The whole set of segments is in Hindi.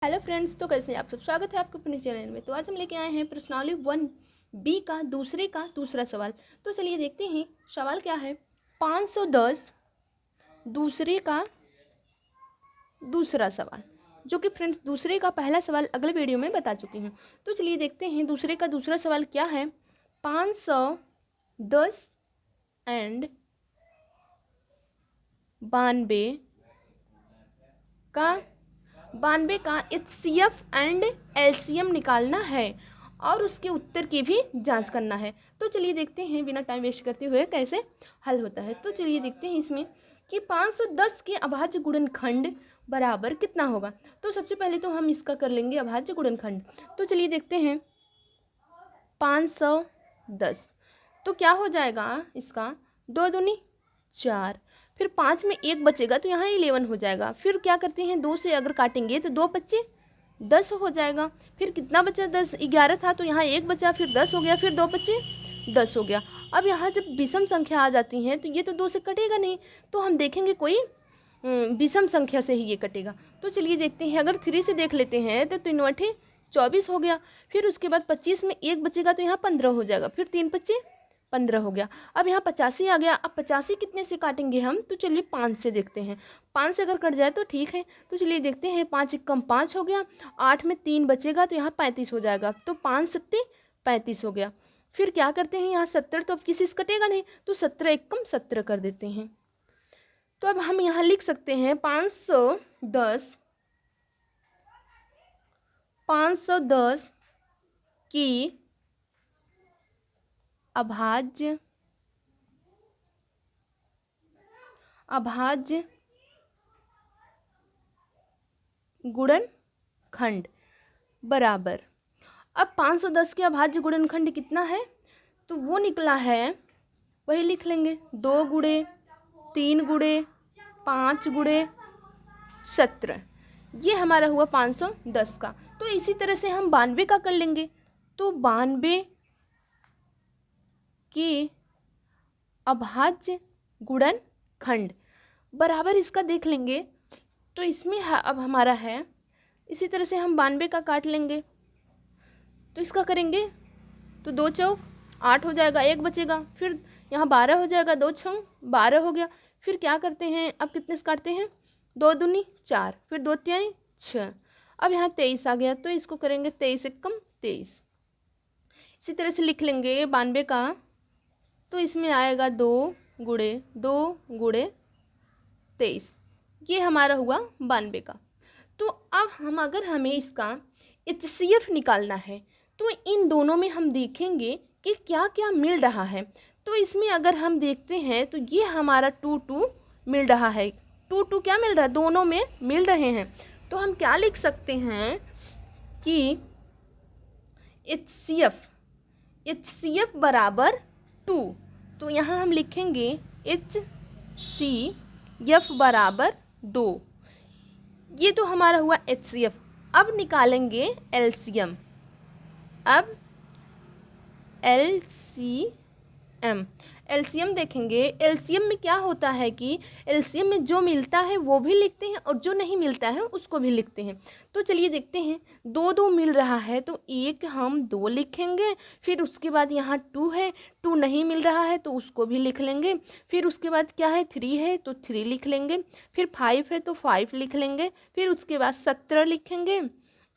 हेलो फ्रेंड्स, तो कैसे हैं आप सब। स्वागत है आपके अपने चैनल में। तो आज हम लेके आए हैं प्रश्नावली 1B का दूसरा सवाल। तो चलिए देखते हैं सवाल क्या है। 510 दूसरे का दूसरा सवाल, जो कि फ्रेंड्स दूसरे का पहला सवाल अगले वीडियो में बता चुकी हूँ। तो चलिए देखते हैं दूसरे का दूसरा सवाल क्या है। 510 एंड 92 का HCF एंड LCM निकालना है और उसके उत्तर की भी जांच करना है। तो चलिए देखते हैं बिना टाइम वेस्ट करते हुए कैसे हल होता है। तो चलिए देखते हैं इसमें कि 510 के अभाज्य गुणनखंड बराबर कितना होगा। तो सबसे पहले तो हम इसका कर लेंगे अभाज्य गुणनखंड। तो चलिए देखते हैं 510 तो क्या हो जाएगा इसका 2 दूनी 4, फिर 5 में 1 बचेगा तो यहाँ 11 हो जाएगा। फिर क्या करते हैं 2 से अगर काटेंगे तो 2 बच्चे 10 हो जाएगा। फिर कितना बचा 10 11 था तो यहाँ 1 बचा, फिर 10 हो गया, फिर 2 बच्चे 10 हो गया। अब यहाँ जब विषम संख्या आ जाती हैं तो ये तो 2 से कटेगा नहीं, तो हम देखेंगे कोई विषम संख्या से ही ये कटेगा। तो चलिए देखते हैं, अगर 3 से देख लेते हैं तो 3 8 24 हो गया। फिर उसके बाद 25 में 1 बचेगा तो यहाँ 15 हो जाएगा, फिर 3 25 15 हो गया। अब यहाँ 85 आ गया। अब 85 कितने से काटेंगे हम, तो चलिए 5 से देखते हैं। 5 से अगर कट जाए तो ठीक है। तो चलिए देखते हैं, 5 एक कम 5 हो गया, 8 में 3 बचेगा तो यहाँ 35 हो जाएगा, तो 5 सत्ते 35 हो गया। फिर क्या करते हैं, यहाँ 70 तो अब किसी से कटेगा नहीं, तो 17 एक कम 17 कर देते हैं। तो अब हम यहाँ लिख सकते हैं 510 की अभाज्य गुणनखंड बराबर। अब 510 के अभाज्य गुणनखंड कितना है, तो वो निकला है, वही लिख लेंगे, 2 गुणे 3 गुणे 5 गुणे 17। ये हमारा हुआ 510 का। तो इसी तरह से हम 92 का कर लेंगे। तो 92 की अभाज्य गुणनखंड बराबर इसका देख लेंगे। तो इसमें अब हमारा है, इसी तरह से हम 92 का काट लेंगे। तो इसका करेंगे तो 2 चौक 8 हो जाएगा, 1 बचेगा, फिर यहाँ 12 हो जाएगा, 2 छंग 12 हो गया। फिर क्या करते हैं, अब कितने से काटते हैं, 2 दूनी 4, फिर 2 तिहाई 6। अब यहाँ 23 आ गया, तो इसको करेंगे 23 एक कम 23। इसी तरह से लिख लेंगे 92 का, तो इसमें आएगा 2 गुणे 23। ये हमारा हुआ 92 का। तो अब अगर हमें इसका HCF निकालना है तो इन दोनों में हम देखेंगे कि क्या क्या मिल रहा है। तो इसमें अगर हम देखते हैं तो ये हमारा 2 मिल रहा है। 2 क्या मिल रहा है, दोनों में मिल रहे हैं। तो हम क्या लिख सकते हैं कि HCF बराबर 2। तो यहाँ हम लिखेंगे HCF बराबर 2। ये तो हमारा हुआ HCF। अब निकालेंगे LCM। अब LCM देखेंगे। LCM में क्या होता है कि LCM में जो मिलता है वो भी लिखते हैं और जो नहीं मिलता है उसको भी लिखते हैं। तो चलिए देखते हैं, 2 मिल रहा है तो एक हम 2 लिखेंगे। फिर उसके बाद यहाँ 2 है, 2 नहीं मिल रहा है तो उसको भी लिख लेंगे। फिर उसके बाद क्या है, 3 है तो 3 लिख लेंगे। फिर 5 है तो 5 लिख लेंगे। फिर उसके बाद 17 लिखेंगे।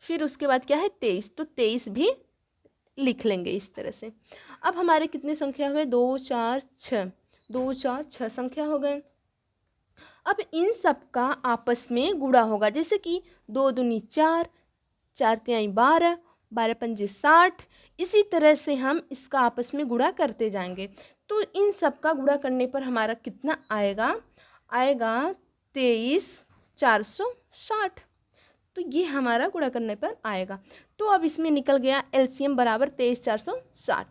फिर उसके बाद क्या है 23, तो 23 भी लिख लेंगे इस तरह से। अब हमारे कितने संख्या हुए, 2 4 6, 2 4 6 संख्या हो गए। अब इन सब का आपस में गुणा होगा, जैसे कि 2 दूनी 4, 4 तिहाई 12, 12 पंजे 60। इसी तरह से हम इसका आपस में गुणा करते जाएंगे। तो इन सब का गुणा करने पर हमारा कितना आएगा, 23,460। तो ये हमारा गुणा करने पर आएगा। तो अब इसमें निकल गया LCM बराबर 23,460।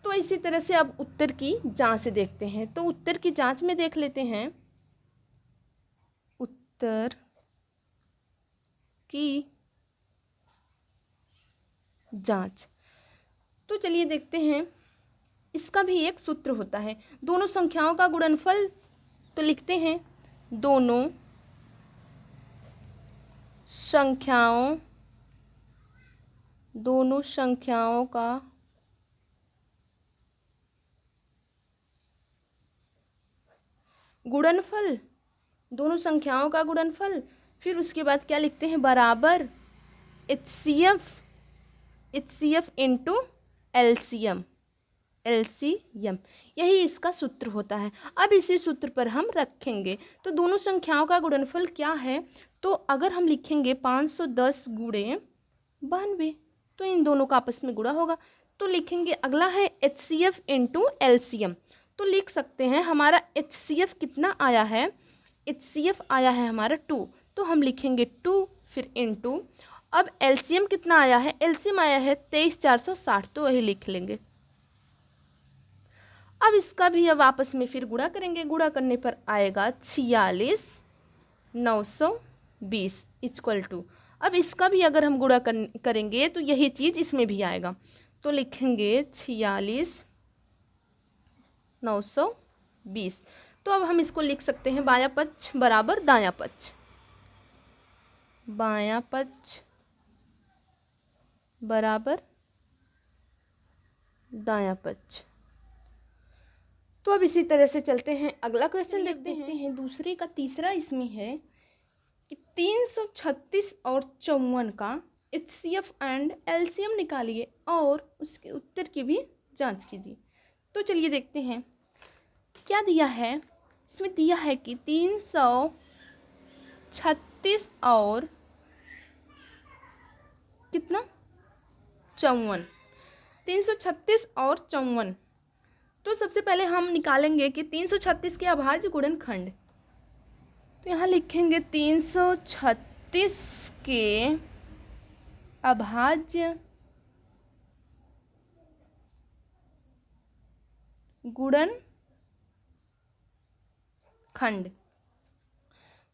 तो इसी तरह से अब उत्तर की जांच देखते हैं। तो उत्तर की जांच में देख लेते हैं, उत्तर की जांच। तो चलिए देखते हैं, इसका भी एक सूत्र होता है। दोनों संख्याओं का गुणनफल तो लिखते हैं, दोनों संख्याओं का गुणनफल, दोनों संख्याओं का गुणनफल। फिर उसके बाद क्या लिखते हैं, बराबर HCF इंटू LCM। यही इसका सूत्र होता है। अब इसी सूत्र पर हम रखेंगे। तो दोनों संख्याओं का गुणनफल क्या है, तो अगर हम लिखेंगे 510 गुणे 92, तो इन दोनों का आपस में गुणा होगा। तो लिखेंगे, अगला है HCF इंटू LCM। तो लिख सकते हैं हमारा HCF कितना आया है, HCF आया है हमारा 2, तो हम लिखेंगे 2 फिर इंटू। अब LCM कितना आया है, LCM आया है 23460, तो वही लिख लेंगे। अब इसका भी अब आपस में फिर गुणा करेंगे। गुणा करने पर आएगा 46920 इक्वल टू। अब इसका भी अगर हम गुणा करेंगे तो यही चीज़ इसमें भी आएगा। तो लिखेंगे 46920। तो अब हम इसको लिख सकते हैं बायां पक्ष बराबर दायां पक्ष, बायां पक्ष बराबर दायां पक्ष। तो अब इसी तरह से चलते हैं, अगला क्वेश्चन देखते हैं। दूसरे का तीसरा इसमें है कि 336 और 54 का HCF एंड LCM निकालिए और उसके उत्तर की भी जांच कीजिए। तो चलिए देखते हैं क्या दिया है। इसमें दिया है कि 336 और कितना 54, 336 और 54। तो सबसे पहले हम निकालेंगे कि 336 के अभाज्य गुणनखंड। तो यहाँ लिखेंगे 336 के अभाज्य गुणनखंड।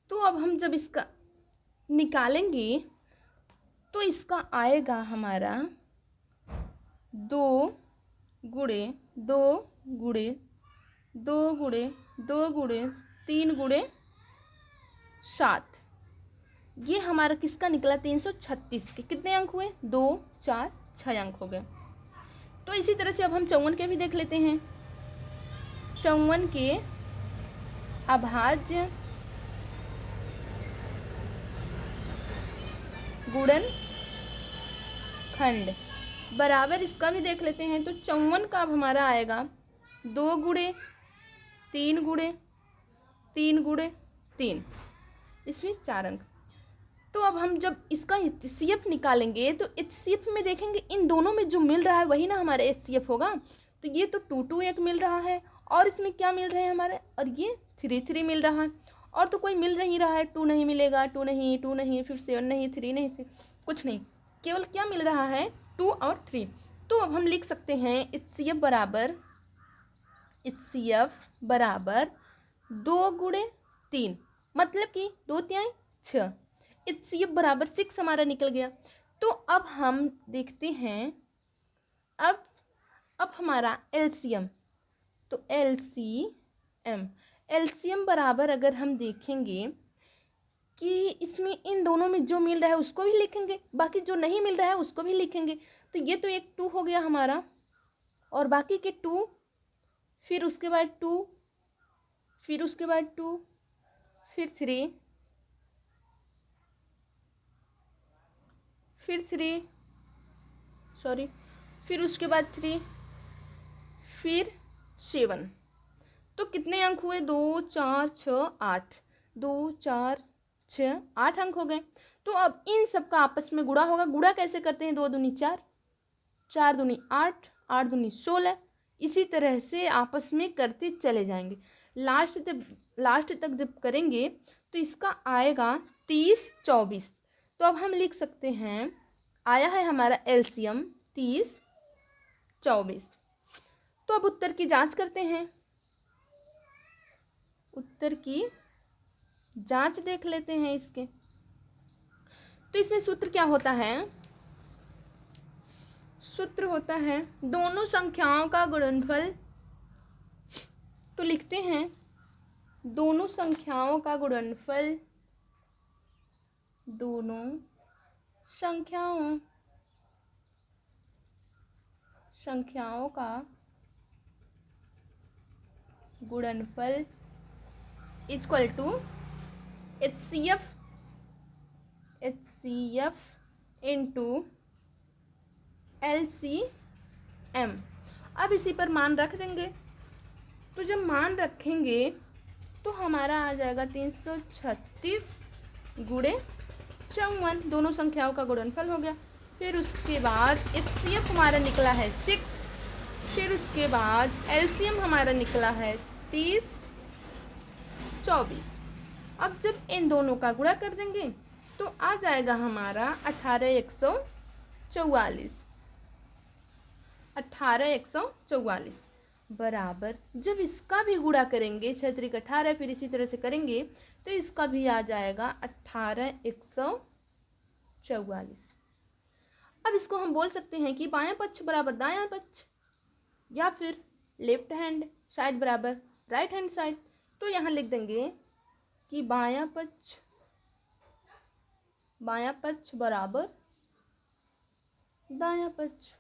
तो अब हम जब इसका निकालेंगे तो इसका आएगा हमारा 2 गुणे 2 गुणे 2 गुणे 2 गुणे 3 गुणे 7। ये हमारा किसका निकला, 336 के कितने अंक हुए, 2 4 6 अंक हो गए। तो इसी तरह से अब हम 54 के भी देख लेते हैं। 54 के अभाज्य गुणनखंड बराबर इसका भी देख लेते हैं। तो 54 का अब हमारा आएगा 2 गुणे 3 गुणे 3 गुणे 3, इसमें 4 अंक। तो अब हम जब इसका HCF निकालेंगे तो HCF में देखेंगे इन दोनों में जो मिल रहा है वही ना हमारा HCF होगा। तो ये तो 2 2 एक मिल रहा है और इसमें क्या मिल रहे हैं हमारे, और ये 3 3 मिल रहा है, और तो कोई मिल नहीं रहा है। 2 नहीं मिलेगा, 2 नहीं 2 नहीं, फिर 7 नहीं 3 नहीं कुछ नहीं, केवल क्या मिल रहा है 2 और 3। तो अब हम लिख सकते हैं HCF बराबर 2 गुणे 3, मतलब कि 2 3 6। HCF बराबर 6 हमारा निकल गया। तो अब हम देखते हैं अब हमारा LCM। तो LCM बराबर अगर हम देखेंगे कि इसमें इन दोनों में जो मिल रहा है उसको भी लिखेंगे, बाकी जो नहीं मिल रहा है उसको भी लिखेंगे। तो ये तो एक 2 हो गया हमारा, और बाकी के 2, फिर उसके बाद 2, फिर उसके बाद 2, फिर 3, फिर 3 सॉरी, फिर उसके बाद 3, फिर 7। तो कितने अंक हुए, 2 4 6 8, 2 4 6 8 अंक हो गए। तो अब इन सब का आपस में गुणा होगा। गुणा कैसे करते हैं, 2 दूनी 4, 4 दूनी 8, 8 दूनी 16। इसी तरह से आपस में करते चले जाएंगे। लास्ट तक जब करेंगे तो इसका आएगा 30 24। तो अब हम लिख सकते हैं, आया है हमारा LCM 30 24। तो अब उत्तर की जांच करते हैं। उत्तर की जांच देख लेते हैं इसके। तो इसमें सूत्र क्या होता है, सूत्र होता है दोनों संख्याओं का गुणनफल। तो लिखते हैं दोनों संख्याओं का गुणनफल, दोनों संख्याओं का गुणनफल equal to HCF into LCM। अब इसी पर मान रख देंगे। तो जब मान रखेंगे तो हमारा आ जाएगा 336 गुणे 54, दोनों संख्याओं का गुणनफल हो गया। फिर उसके बाद HCF हमारा निकला है 6, फिर उसके बाद LCM हमारा निकला है 30 24। अब जब इन दोनों का गुणा कर देंगे तो आ जाएगा हमारा 18144 बराबर, जब इसका भी गुणा करेंगे 6 18, फिर इसी तरह से करेंगे तो इसका भी आ जाएगा 18144। अब इसको हम बोल सकते हैं कि बायां पक्ष बराबर दायां पक्ष, या फिर लेफ्ट हैंड साइड बराबर राइट हैंड साइड। तो यहाँ लिख देंगे कि बायां पक्ष बराबर दायां पक्ष।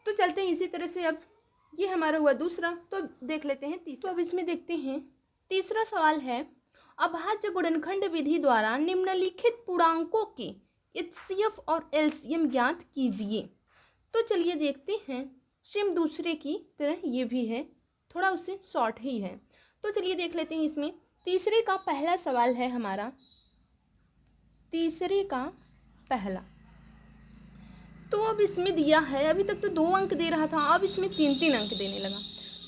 तो चलते हैं इसी तरह से। अब ये हमारा हुआ दूसरा, तो देख लेते हैं तीसरा। तो अब इसमें देखते हैं तीसरा सवाल है, अभाज्य गुणनखंड विधि द्वारा निम्नलिखित पूर्णांकों के HCF और LCM ज्ञात कीजिए। तो चलिए देखते हैं, सेम दूसरे की तरह ये भी है, थोड़ा उससे शॉर्ट ही है। तो चलिए देख लेते हैं। इसमें तीसरे का पहला सवाल है हमारा, तीसरे का पहला। तो अब इसमें दिया है, अभी तक तो 2 अंक दे रहा था, अब इसमें 3 अंक देने लगा।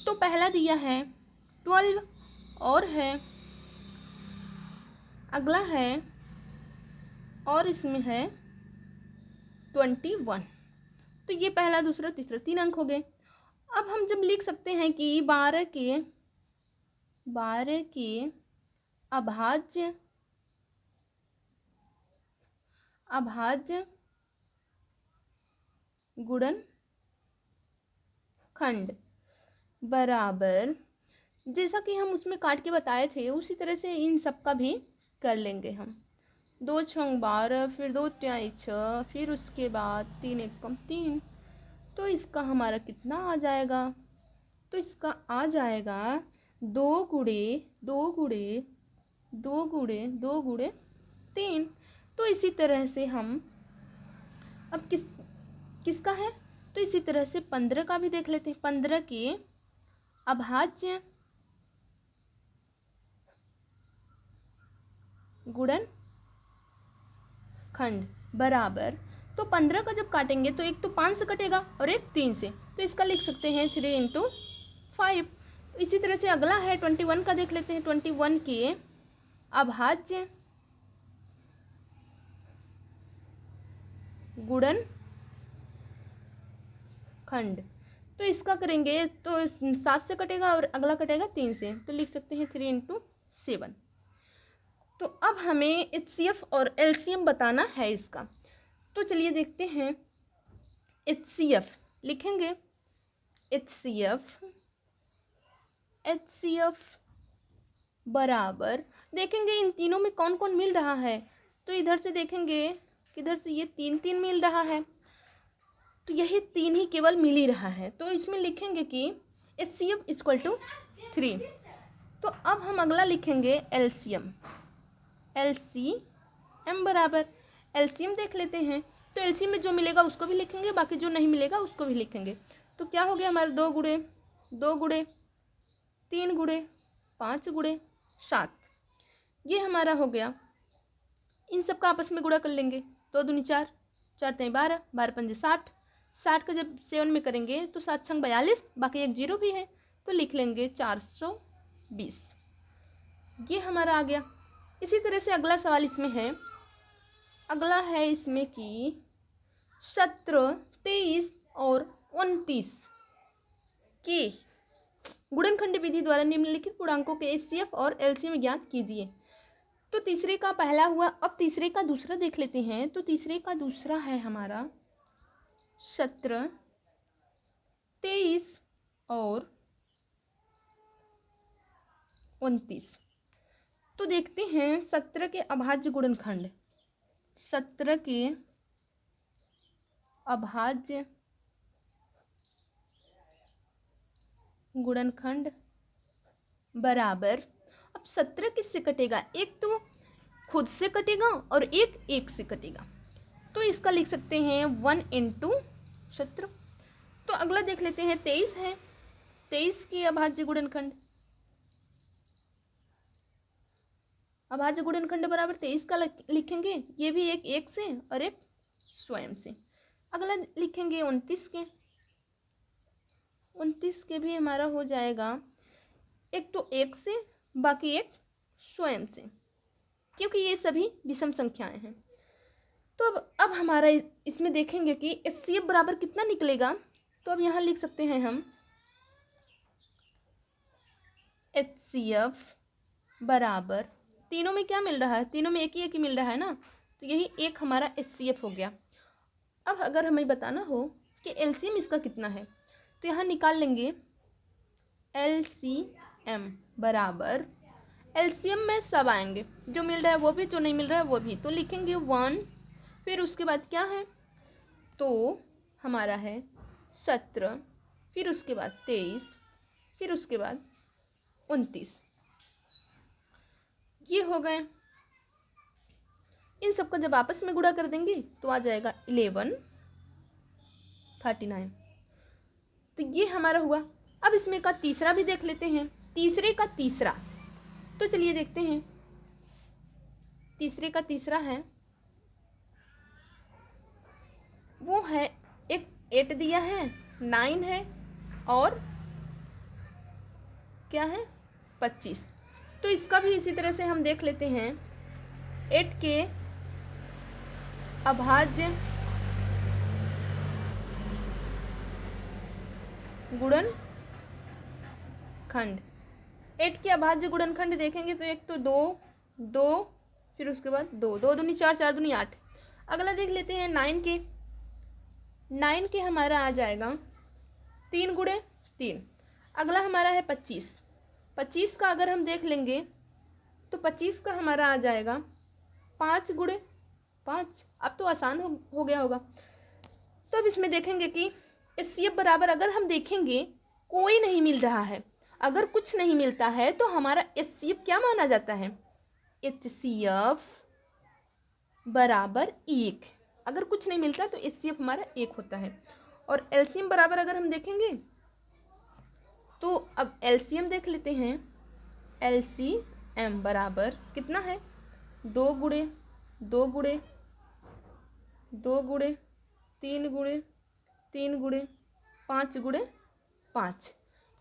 तो पहला दिया है 12 और है, अगला है और इसमें है 21। तो ये पहला दूसरा तीसरा 3 अंक हो गए। अब हम जब लिख सकते हैं कि 12 के अभाज्य गुणनखंड बराबर, जैसा कि हम उसमें काट के बताए थे उसी तरह से इन सब का भी कर लेंगे हम। 2 छंग 12, फिर 2 त्याई 6, फिर उसके बाद 3 एकम 3। तो इसका हमारा कितना आ जाएगा? तो इसका आ जाएगा 2 गुणे 2 गुणे 2 गुणे 2 गुणे 3। तो इसी तरह से हम अब किसका है, तो इसी तरह से 15 का भी देख लेते हैं। 15 के अभाज्य गुणनखंड बराबर, तो 15 का जब काटेंगे तो एक तो 5 से कटेगा और एक 3 से, तो इसका लिख सकते हैं 3 × 5। इसी तरह से अगला है 21 का, देख लेते हैं। 21 के अभाज्य गुणनखंड, तो इसका करेंगे तो 7 से कटेगा और अगला कटेगा 3 से, तो लिख सकते हैं 3 × 7। तो अब हमें HCF और LCM बताना है इसका। तो चलिए देखते हैं। HCF लिखेंगे, HCF बराबर, देखेंगे इन तीनों में कौन कौन मिल रहा है। तो इधर से देखेंगे, किधर से ये 3 मिल रहा है, तो यही 3 ही केवल मिल ही रहा है। तो इसमें लिखेंगे कि HCF = 3। तो अब हम अगला लिखेंगे LCM बराबर, LCM देख लेते हैं। तो LCM में जो मिलेगा उसको भी लिखेंगे, बाकी जो नहीं मिलेगा उसको भी लिखेंगे। तो क्या हो गया हमारा 2 गुणे 2 गुणे 3 गुणे 5 गुणे 7, ये हमारा हो गया। इन सब का आपस में गुणा कर लेंगे। 2 दूनी 4, 4 तेई 12, 12 पंजे 60, 60 का जब 7 में करेंगे तो 7 छंग 42, बाकी एक 0 भी है, तो लिख लेंगे 420। ये हमारा आ गया। इसी तरह से अगला सवाल इसमें है, अगला है इसमें कि 17, 23 और 29 के गुणनखंड विधि द्वारा निम्नलिखित पूर्णांकों के HCF और LCM ज्ञात कीजिए। तो तीसरे का पहला हुआ, अब तीसरे का दूसरा देख लेते हैं। तो तीसरे का दूसरा है हमारा 17, 23 और 29। तो देखते हैं 17 के अभाज्य गुणनखंड। 17 के अभाज्य गुणनखंड बराबर, अब 17 किससे कटेगा, एक तो खुद से कटेगा और एक से कटेगा, तो इसका लिख सकते हैं 1 इंटू 17। तो अगला देख लेते हैं 23 है, 23 के अभाज्य गुणनखंड, अभाज्य गुणनखंड बराबर 23 का लिखेंगे, ये भी एक से और एक स्वयं से। अगला लिखेंगे 29 के, 29 के भी हमारा हो जाएगा एक तो एक से, बाकी एक स्वयं से, क्योंकि ये सभी विषम संख्याएं हैं। तो अब हमारा इसमें देखेंगे कि HCF बराबर कितना निकलेगा। तो अब यहाँ लिख सकते हैं हम HCF बराबर, तीनों में क्या मिल रहा है, तीनों में एक ही मिल रहा है ना, तो यही एक हमारा HCF हो गया। अब अगर हमें बताना हो कि LCM इसका कितना है, तो यहाँ निकाल लेंगे LCM बराबर, LCM में सब आएंगे, जो मिल रहा है वो भी, जो नहीं मिल रहा है वो भी, तो लिखेंगे 1, फिर उसके बाद क्या है, तो हमारा है 17, फिर उसके बाद 23, फिर उसके बाद 29, ये हो गए। इन सबका जब आपस में गुणा कर देंगे तो आ जाएगा 1139। तो ये हमारा हुआ। अब इसमें का तीसरा भी देख लेते हैं, तीसरे का तीसरा, तो चलिए देखते हैं। तीसरे का तीसरा है, वो है एक 8 दिया है, 9 है और क्या है 25। तो इसका भी इसी तरह से हम देख लेते हैं, 8 के अभाज्य गुणनखंड, 8 के अभाज्य गुणनखंड देखेंगे तो एक तो 2, फिर उसके बाद 2, 2 दूनी 4, 4 दूनी 8। अगला देख लेते हैं 9 के, 9 के हमारा आ जाएगा 3 गुणे 3। अगला हमारा है 25, 25 का अगर हम देख लेंगे तो 25 का हमारा आ जाएगा 5 गुणे 5। अब तो आसान हो गया होगा। तो अब इसमें देखेंगे कि HCF बराबर, अगर हम देखेंगे कोई नहीं मिल रहा है, अगर कुछ नहीं मिलता है तो हमारा HCF क्या माना जाता है, HCF बराबर 1। अगर कुछ नहीं मिलता तो HCF हमारा 1 होता है। और LCM बराबर अगर हम देखेंगे तो अब LCM देख लेते हैं, LCM बराबर कितना है, 2 गुणे 2 गुणे 2 गुणे 3 गुणे 3 गुणे 5 गुणे 5,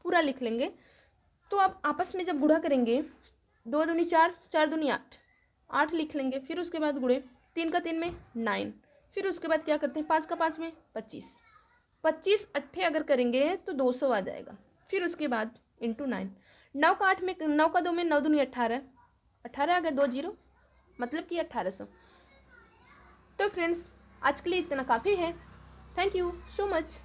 पूरा लिख लेंगे। तो अब आपस में जब गुणा करेंगे, 2 दूनी 4, 4 दूनी 8, 8 लिख लेंगे, फिर उसके बाद गुणे 3 का 3 में 9, फिर उसके बाद क्या करते हैं 5 का 5 में 25, 25 अट्ठे अगर करेंगे तो 200 आ जाएगा, फिर उसके बाद इंटू 9, 9 का 8 में 9 का 2 में 9 दूनी 18, 18 आ गया, 2 0, मतलब कि 1800। तो फ्रेंड्स आज के लिए इतना काफ़ी है। Thank you so much.